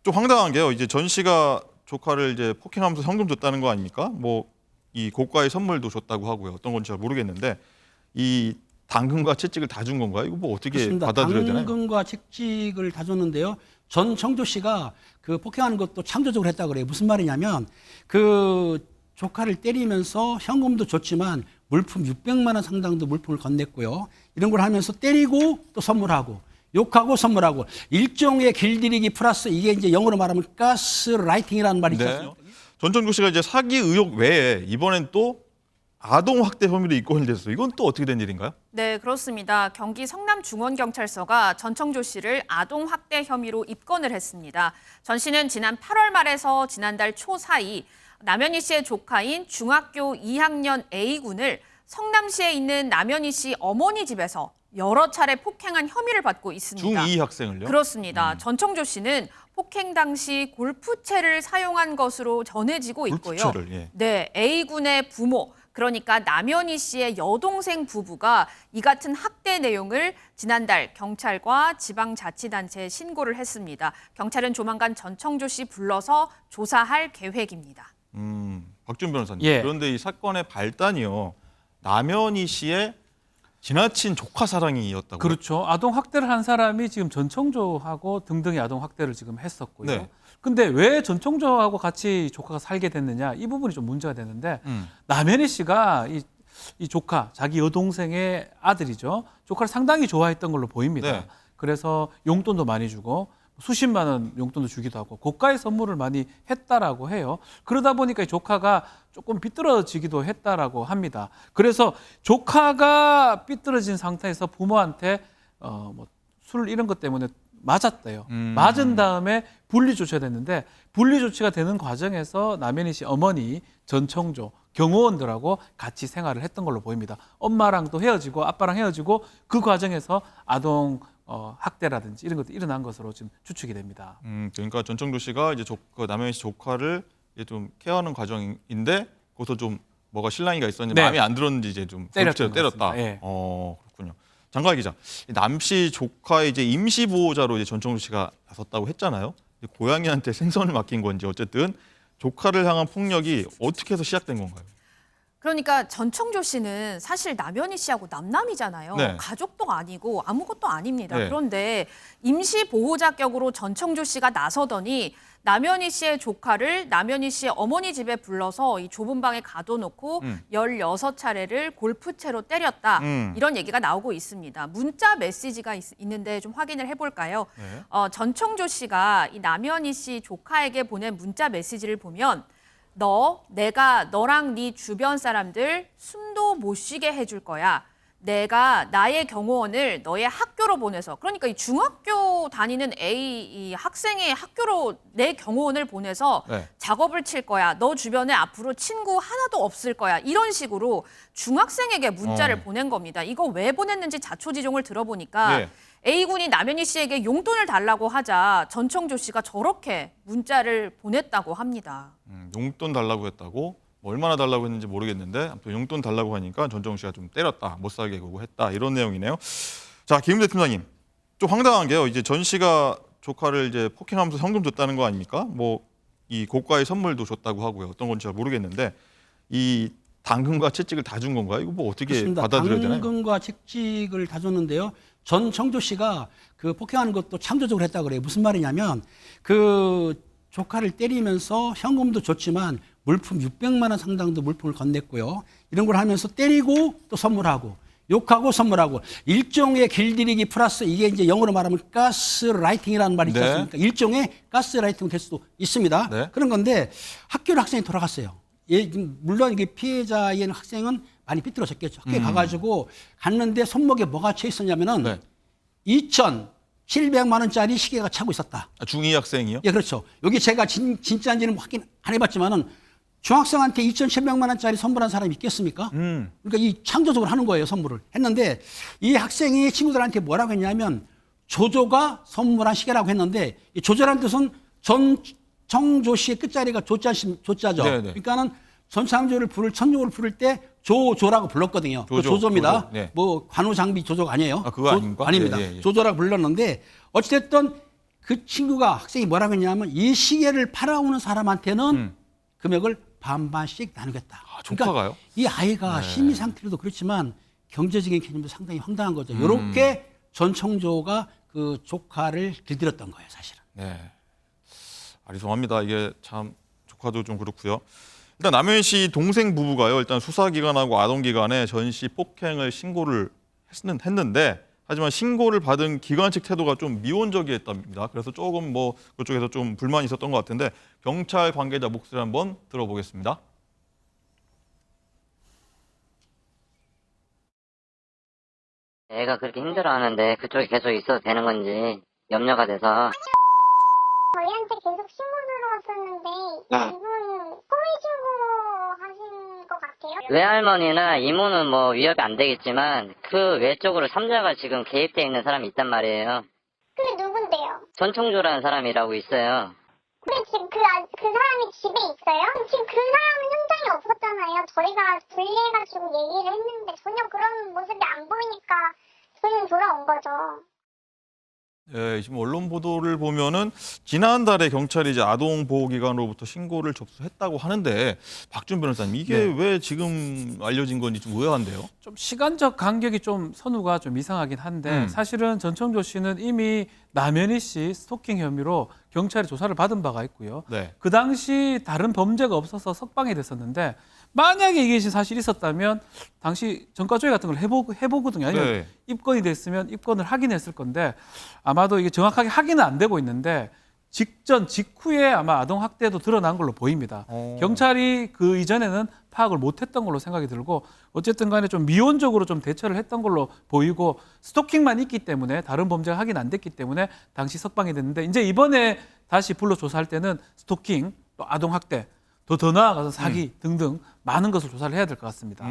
좀 황당한 게요. 이제 전 씨가 조카를 이제 폭행하면서 현금 줬다는 거 아닙니까? 뭐 이 고가의 선물도 줬다고 하고요. 어떤 건지 잘 모르겠는데 이 당근과 채찍을 다 준 건가요? 이거 뭐 어떻게 그렇습니다. 받아들여야 되나요? 당근과 채찍을 다 줬는데요. 전 청조 씨가 그 폭행하는 것도 창조적으로 했다고 그래요. 무슨 말이냐면 그 조카를 때리면서 현금도 줬지만 물품 600만 원 상당도 물품을 건넸고요. 이런 걸 하면서 때리고 또 선물하고 욕하고 선물하고 일종의 길들이기 플러스 이게 이제 영어로 말하면 가스라이팅이라는 말이 있죠. 네. 전청조 씨가 이제 사기 의혹 외에 이번엔 또 아동 학대 혐의로 입건이 됐어요. 이건 또 어떻게 된 일인가요? 네, 그렇습니다. 경기 성남중원경찰서가 전청조 씨를 아동 학대 혐의로 입건을 했습니다. 전 씨는 지난 8월 말에서 지난달 초 사이 남현희 씨의 조카인 중학교 2학년 A군을 성남시에 있는 남현희 씨 어머니 집에서 여러 차례 폭행한 혐의를 받고 있습니다. 중2 학생을요? 그렇습니다. 전청조 씨는 폭행 당시 골프채를 사용한 것으로 전해지고 있고요. 골프채를, 예. 네, A군의 부모, 그러니까 남현희 씨의 여동생 부부가 이 같은 학대 내용을 지난달 경찰과 지방자치단체에 신고를 했습니다. 경찰은 조만간 전청조 씨 불러서 조사할 계획입니다. 박준 변호사님. 예. 그런데 이 사건의 발단이요. 남현희 씨의 지나친 조카 사랑이었다고요? 그렇죠. 아동 학대를 한 사람이 지금 전청조하고 등등의 아동 학대를 지금 했었고요. 네. 근데 왜 전청조하고 같이 조카가 살게 됐느냐 이 부분이 좀 문제가 되는데 남현희 씨가 이 조카 자기 여동생의 아들이죠. 조카를 상당히 좋아했던 걸로 보입니다. 네. 그래서 용돈도 많이 주고 수십만 원 용돈도 주기도 하고 고가의 선물을 많이 했다라고 해요. 그러다 보니까 이 조카가 조금 삐뚤어지기도 했다라고 합니다. 그래서 조카가 삐뚤어진 상태에서 부모한테 뭐 술 이런 것 때문에 맞았대요. 맞은 다음에 분리 조치가 됐는데 분리 조치가 되는 과정에서 남현희 씨 어머니 전청조 경호원들하고 같이 생활을 했던 걸로 보입니다. 엄마랑도 헤어지고 아빠랑 헤어지고 그 과정에서 아동 학대라든지 이런 것도 일어난 것으로 지금 추측이 됩니다. 그러니까 전청조 씨가 이제 남현희 씨 조카를 이제 좀 케어하는 과정인데 거기서 좀 뭐가 실랑이가 있었는지 네. 마음에 안 들었는지 이제 좀 때렸던 것 때렸다. 같습니다. 예. 그렇군요. 장가희 기자, 남 씨 조카의 이제 임시 보호자로 이제 전청조 씨가 나섰다고 했잖아요. 고양이한테 생선을 맡긴 건지 어쨌든 조카를 향한 폭력이 어떻게 해서 시작된 건가요? 그러니까 전청조 씨는 사실 남현희 씨하고 남남이잖아요. 네. 가족도 아니고 아무것도 아닙니다. 네. 그런데 임시 보호자격으로 전청조 씨가 나서더니 남현희 씨의 조카를 남현희 씨의 어머니 집에 불러서 이 좁은 방에 가둬놓고 16차례를 골프채로 때렸다. 이런 얘기가 나오고 있습니다. 문자 메시지가 있는데 좀 확인을 해볼까요? 네. 전청조 씨가 이 남현희 씨 조카에게 보낸 문자 메시지를 보면 내가 너랑 네 주변 사람들 숨도 못 쉬게 해줄 거야. 내가 나의 경호원을 너의 학교로 보내서 그러니까 이 중학교 다니는 이 학생의 학교로 내 경호원을 보내서 네. 작업을 칠 거야. 너 주변에 앞으로 친구 하나도 없을 거야. 이런 식으로 중학생에게 문자를 보낸 겁니다. 이거 왜 보냈는지 자초지종을 들어보니까 네. A군이 남현희 씨에게 용돈을 달라고 하자 전청조 씨가 저렇게 문자를 보냈다고 합니다. 용돈 달라고 했다고? 뭐 얼마나 달라고 했는지 모르겠는데 아무튼 용돈 달라고 하니까 전청조 씨가 좀 때렸다, 못 살게 구고 했다 이런 내용이네요. 자, 김은대 팀장님, 좀 황당한 게요. 이제 전 씨가 조카를 이제 폭행하면서 현금 줬다는 거 아닙니까? 뭐 이 고가의 선물도 줬다고 하고요. 어떤 건지 잘 모르겠는데 이 당근과 채찍을 다 준 건가요? 이거 뭐 어떻게 그렇습니다. 받아들여야 되나요? 당근과 채찍을 다 줬는데요. 전 청조 씨가 그 폭행하는 것도 창조적으로 했다고 그래요. 무슨 말이냐면 그 조카를 때리면서 현금도 줬지만 물품 600만 원 상당도 물품을 건넸고요. 이런 걸 하면서 때리고 또 선물하고 욕하고 선물하고 일종의 길들이기 플러스 이게 이제 영어로 말하면 가스라이팅이라는 말이 있지 네. 않습니까? 일종의 가스라이팅 될 수도 있습니다. 네. 그런 건데 학교로 학생이 돌아갔어요. 물론 이게 피해자인 학생은 많이 삐뚤어졌겠죠. 학교에 가가지고 갔는데 손목에 뭐가 채 있었냐면은 네. 2,700만 원짜리 시계가 차고 있었다. 중2 학생이요? 예, 그렇죠. 여기 제가 진짜인지는 확인 안 해봤지만은 중학생한테 2,700만 원짜리 선물한 사람이 있겠습니까? 그러니까 이 창조적으로 하는 거예요, 선물을. 했는데 이 학생이 친구들한테 뭐라고 했냐면 조조가 선물한 시계라고 했는데 이 조조란 뜻은 전청조 씨의 끝자리가 조자죠. 네네. 그러니까는 전창조를 천조를 부를 때 조조라고 불렀거든요. 조조, 조조입니다. 조조. 네. 뭐 관우 장비 조조가 아니에요. 아, 그거 아닌가? 아닙니다. 예. 조조라고 불렀는데 어찌됐든 그 친구가 학생이 뭐라고 했냐면 이 시계를 팔아오는 사람한테는 금액을 반반씩 나누겠다. 아, 조카가요? 이 아이가 네. 심리 상태로도 그렇지만 경제적인 개념도 상당히 황당한 거죠. 이렇게 전 청조가 그 조카를 길들였던 거예요, 사실은. 네. 아리송합니다. 이게 참 조카도 좀 그렇고요. 일단 남현 씨 동생 부부가요. 일단 수사기관하고 아동기관에 전 씨 폭행을 신고를 했는데 하지만 신고를 받은 기관 측 태도가 좀 미온적이었답니다. 그래서 조금 뭐 그쪽에서 좀 불만이 있었던 것 같은데 경찰 관계자 목소리 한번 들어보겠습니다. 애가 그렇게 힘들어하는데 그쪽에 계속 있어도 되는 건지 염려가 돼서. 저희한테 계속 신고 들어왔었는데 이분 허위 신고하신 것 같아요. 외할머니나 이모는 뭐 위협이 안 되겠지만 그 외적으로 삼자가 지금 개입돼 있는 사람이 있단 말이에요. 그게 누군데요? 전청조라는 사람이라고 있어요. 근데 지금 그 사람이 집에 있어요? 지금 그 사람은 현장에 없었잖아요. 저희가 분리해가지고 얘기를 했는데 전혀 그런 모습이 안 보이니까 저희는 돌아온 거죠. 예, 지금 언론 보도를 보면은 지난달에 경찰이 이제 아동보호기관으로부터 신고를 접수했다고 하는데 박준 변호사님 이게 왜 지금 알려진 건지 좀 의아한데요. 좀 시간적 간격이 좀 선후가 좀 이상하긴 한데 사실은 전청조 씨는 이미 남현희 씨 스토킹 혐의로 경찰에 조사를 받은 바가 있고요. 네. 그 당시 다른 범죄가 없어서 석방이 됐었는데 만약에 이게 사실이 있었다면 당시 전과조회 같은 걸 해보거든요. 아니면 네. 입건이 됐으면 입건을 하긴 했을 건데 아마도 이게 정확하게 확인은 안 되고 있는데 직전 직후에 아마 아동학대도 드러난 걸로 보입니다. 경찰이 그 이전에는 파악을 못했던 걸로 생각이 들고 어쨌든 간에 좀 미온적으로 좀 대처를 했던 걸로 보이고 스토킹만 있기 때문에 다른 범죄가 확인 안 됐기 때문에 당시 석방이 됐는데 이제 이번에 다시 불러 조사할 때는 스토킹 또 아동학대 더 나아가서 사기 등등 많은 것을 조사를 해야 될 것 같습니다.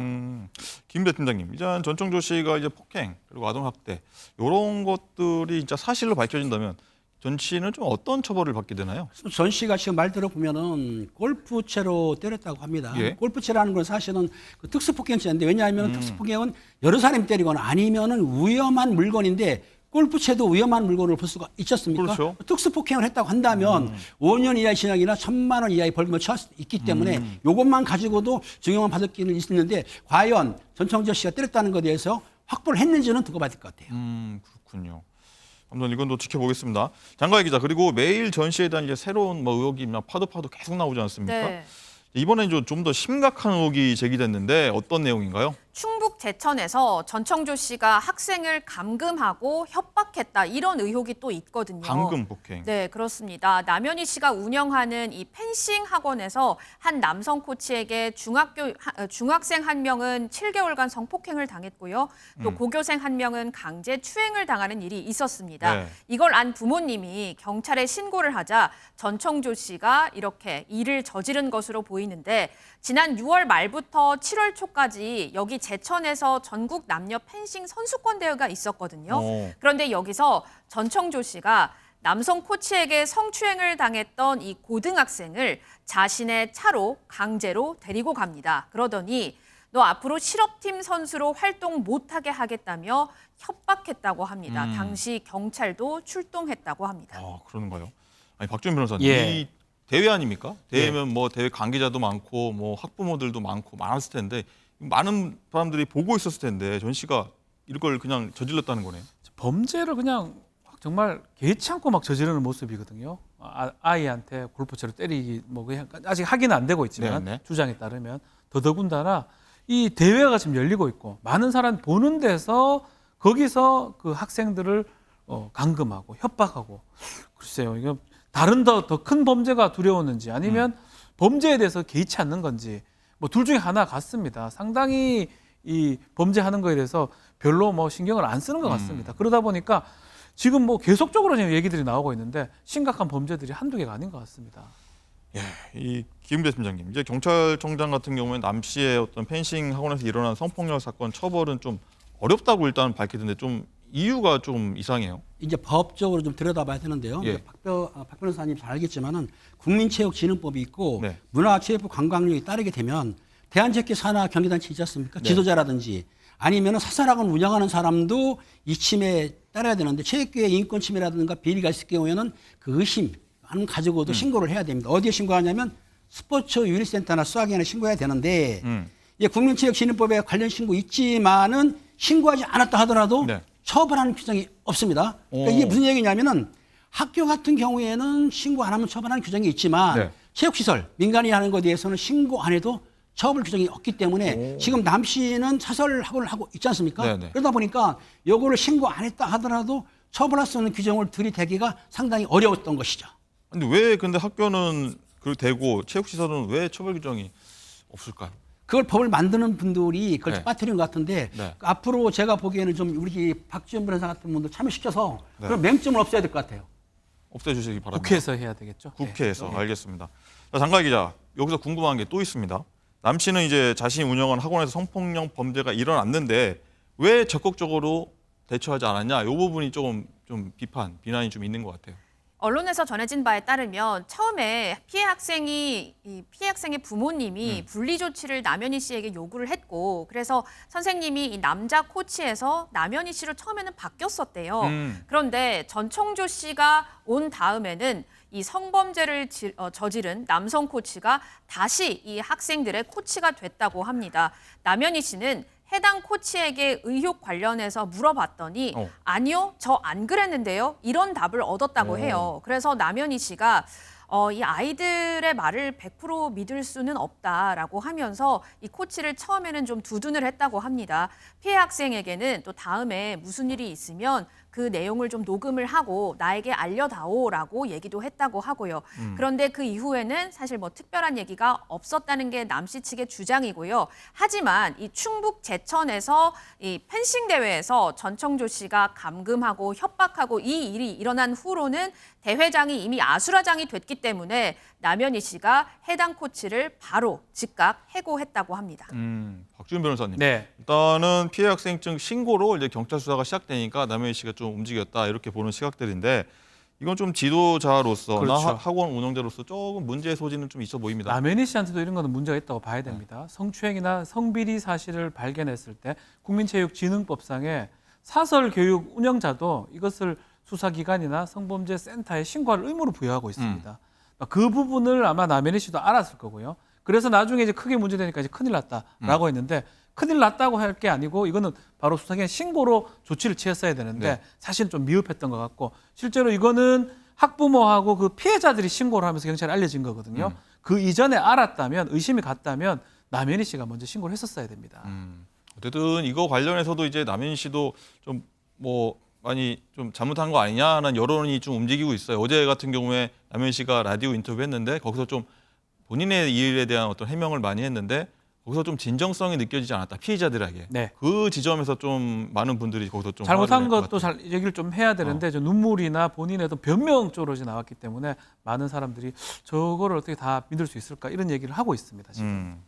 김 대팀장님, 이제 전청조 씨가 이제 폭행 그리고 아동학대 이런 것들이 진짜 사실로 밝혀진다면 전 씨는 좀 어떤 처벌을 받게 되나요? 전 씨가 지금 말 들어보면은 골프채로 때렸다고 합니다. 예. 골프채라는 건 사실은 그 특수폭행죄인데 왜냐하면 특수폭행은 여러 사람이 때리거나 아니면은 위험한 물건인데 골프채도 위험한 물건을 볼 수가 있지 않습니까? 그렇죠. 특수폭행을 했다고 한다면 5년 이하의 징역이나 1,000만 원 이하의 벌금을 처할 수 있기 때문에 이것만 가지고도 증형을 받을 기는 있는데 과연 전청조 씨가 때렸다는 것에 대해서 확보를 했는지는 두고 봐야 될 것 같아요. 그렇군요. 아무튼 이건 또 지켜보겠습니다. 장가희 기자, 그리고 매일 전 씨에 대한 이제 새로운 뭐 의혹이 파도 계속 나오지 않습니까? 네. 이번에 좀 더 심각한 의혹이 제기됐는데 어떤 내용인가요? 충북 제천에서 전청조 씨가 학생을 감금하고 협박했다 이런 의혹이 또 있거든요. 감금 폭행. 네, 그렇습니다. 남현희 씨가 운영하는 이 펜싱 학원에서 한 남성 코치에게 중학생 한 명은 7개월간 성폭행을 당했고요. 또 고교생 한 명은 강제 추행을 당하는 일이 있었습니다. 네. 이걸 안 부모님이 경찰에 신고를 하자 전청조 씨가 이렇게 일을 저지른 것으로 보이는데 지난 6월 말부터 7월 초까지 여기 제천에서 전국 남녀 펜싱 선수권 대회가 있었거든요. 그런데 여기서 전청조 씨가 남성 코치에게 성추행을 당했던 이 고등학생을 자신의 차로 강제로 데리고 갑니다. 그러더니 너 앞으로 실업팀 선수로 활동 못하게 하겠다며 협박했다고 합니다. 당시 경찰도 출동했다고 합니다. 아, 그런가요? 아니 박준 변호사님, 예. 이 대회 아닙니까? 대회면 뭐 대회 관계자도 많고 뭐 학부모들도 많고 많았을 텐데 많은 사람들이 보고 있었을 텐데 전 씨가 이걸 그냥 저질렀다는 거네요. 범죄를 그냥 정말 개의치 않고 막 저지르는 모습이거든요. 아이한테 골프채로 때리기 뭐 그냥 아직 확인은 안 되고 있지만 네네. 주장에 따르면 더더군다나 이 대회가 지금 열리고 있고 많은 사람 보는 데서 거기서 그 학생들을 감금하고 협박하고 글쎄요 이거 다른 더 큰 범죄가 두려웠는지 아니면 범죄에 대해서 개의치 않는 건지 뭐 둘 중에 하나 같습니다. 상당히 이 범죄하는 거에 대해서 별로 뭐 신경을 안 쓰는 것 같습니다. 그러다 보니까 지금 뭐 계속적으로 지금 얘기들이 나오고 있는데 심각한 범죄들이 한두 개가 아닌 것 같습니다. 예, 이 김대 팀장님, 이제 경찰청장 같은 경우에 남 씨의 어떤 펜싱 학원에서 일어난 성폭력 사건 처벌은 좀 어렵다고 일단 밝히던데 좀 이유가 좀 이상해요. 이제 법적으로 좀 들여다봐야 되는데요. 예. 박 변호사님 잘 알겠지만은 국민체육진흥법이 있고 네. 문화체육부 관광령이 따르게 되면 대한제끼 산하 경기단체 있지 않습니까? 네. 지도자라든지 아니면 사설학원 운영하는 사람도 이 침해에 따라야 되는데 체육계의 인권 침해라든가 비리가 있을 경우에는 그 의심을 가지고도 신고를 해야 됩니다. 어디에 신고하냐면 스포츠 윤리센터나 수학원에 신고해야 되는데 예, 국민체육진흥법에 관련 신고 있지만은 신고하지 않았다 하더라도 네. 처벌하는 규정이 없습니다. 그러니까 이게 무슨 얘기냐면은 학교 같은 경우에는 신고 안 하면 처벌하는 규정이 있지만 네. 체육시설 민간이 하는 것에 대해서는 신고 안 해도 처벌 규정이 없기 때문에 지금 남씨는 사설 학원을 하고 있지 않습니까? 네네. 그러다 보니까 요거를 신고 안 했다 하더라도 처벌할 수 있는 규정을 들이대기가 상당히 어려웠던 것이죠. 근데 학교는 그렇게 되고 체육시설은 왜 처벌 규정이 없을까요? 그걸 법을 만드는 분들이 그걸 네. 빠뜨린 것 같은데 네. 앞으로 제가 보기에는 좀 우리 박지원 변호사 같은 분들 참여시켜서 네. 그런 맹점을 없애야 될 것 같아요. 없애주시기 바랍니다. 국회에서 해야 되겠죠. 국회에서 알겠습니다. 자, 장가희 기자, 여기서 궁금한 게 또 있습니다. 남 씨는 이제 자신이 운영한 학원에서 성폭력 범죄가 일어났는데 왜 적극적으로 대처하지 않았냐? 이 부분이 조금 좀 비난이 좀 있는 것 같아요. 언론에서 전해진 바에 따르면 처음에 피해 학생의 부모님이 분리 조치를 남현희 씨에게 요구를 했고 그래서 선생님이 이 남자 코치에서 남현희 씨로 처음에는 바뀌었었대요. 그런데 전청조 씨가 온 다음에는 이 성범죄를 저지른 남성 코치가 다시 이 학생들의 코치가 됐다고 합니다. 남현희 씨는 해당 코치에게 의혹 관련해서 물어봤더니 아니요, 저 안 그랬는데요. 이런 답을 얻었다고 해요. 그래서 남현희 씨가 이 아이들의 말을 100% 믿을 수는 없다라고 하면서 이 코치를 처음에는 좀 두둔을 했다고 합니다. 피해 학생에게는 또 다음에 무슨 일이 있으면 그 내용을 좀 녹음을 하고 나에게 알려다오라고 얘기도 했다고 하고요. 그런데 그 이후에는 사실 뭐 특별한 얘기가 없었다는 게 남씨 측의 주장이고요. 하지만 이 충북 제천에서 이 펜싱 대회에서 전청조 씨가 감금하고 협박하고 이 일이 일어난 후로는 대회장이 이미 아수라장이 됐기 때문에 남현희 씨가 해당 코치를 바로 즉각 해고했다고 합니다. 박지훈 변호사님. 네. 일단은 피해 학생 증 신고로 이제 경찰 수사가 시작되니까 남현희 씨가 좀 움직였다 이렇게 보는 시각들인데 이건 좀 지도자로서 그렇죠. 나 학원 운영자로서 조금 문제의 소지는 좀 있어 보입니다. 남현희 씨한테도 이런 거는 문제가 있다고 봐야 됩니다. 성추행이나 성비리 사실을 발견했을 때 국민체육진흥법상에 사설교육 운영자도 이것을 수사기관이나 성범죄 센터에 신고할 의무를 부여하고 있습니다. 그 부분을 아마 남현희 씨도 알았을 거고요. 그래서 나중에 이제 크게 문제되니까 이제 큰일 났다라고 했는데 큰일 났다고 할 게 아니고 이거는 바로 수사기관 신고로 조치를 취했어야 되는데 네. 사실 좀 미흡했던 것 같고 실제로 이거는 학부모하고 그 피해자들이 신고를 하면서 경찰에 알려진 거거든요. 그 이전에 알았다면 의심이 갔다면 남현희 씨가 먼저 신고를 했었어야 됩니다. 어쨌든 이거 관련해서도 이제 남현희 씨도 좀 뭐 많이 좀 잘못한 거 아니냐는 여론이 좀 움직이고 있어요. 어제 같은 경우에 남현희 씨가 라디오 인터뷰했는데 거기서 좀 본인의 일에 대한 어떤 해명을 많이 했는데 거기서 좀 진정성이 느껴지지 않았다. 피해자들에게. 네. 그 지점에서 좀 많은 분들이 거기서 좀 잘못한 화를 낼것 것도 같아요. 잘 얘기를 좀 해야 되는데 저 눈물이나 본인의 어떤 변명 쪽으로 이제 나왔기 때문에 많은 사람들이 저거를 어떻게 다 믿을 수 있을까 이런 얘기를 하고 있습니다. 지금.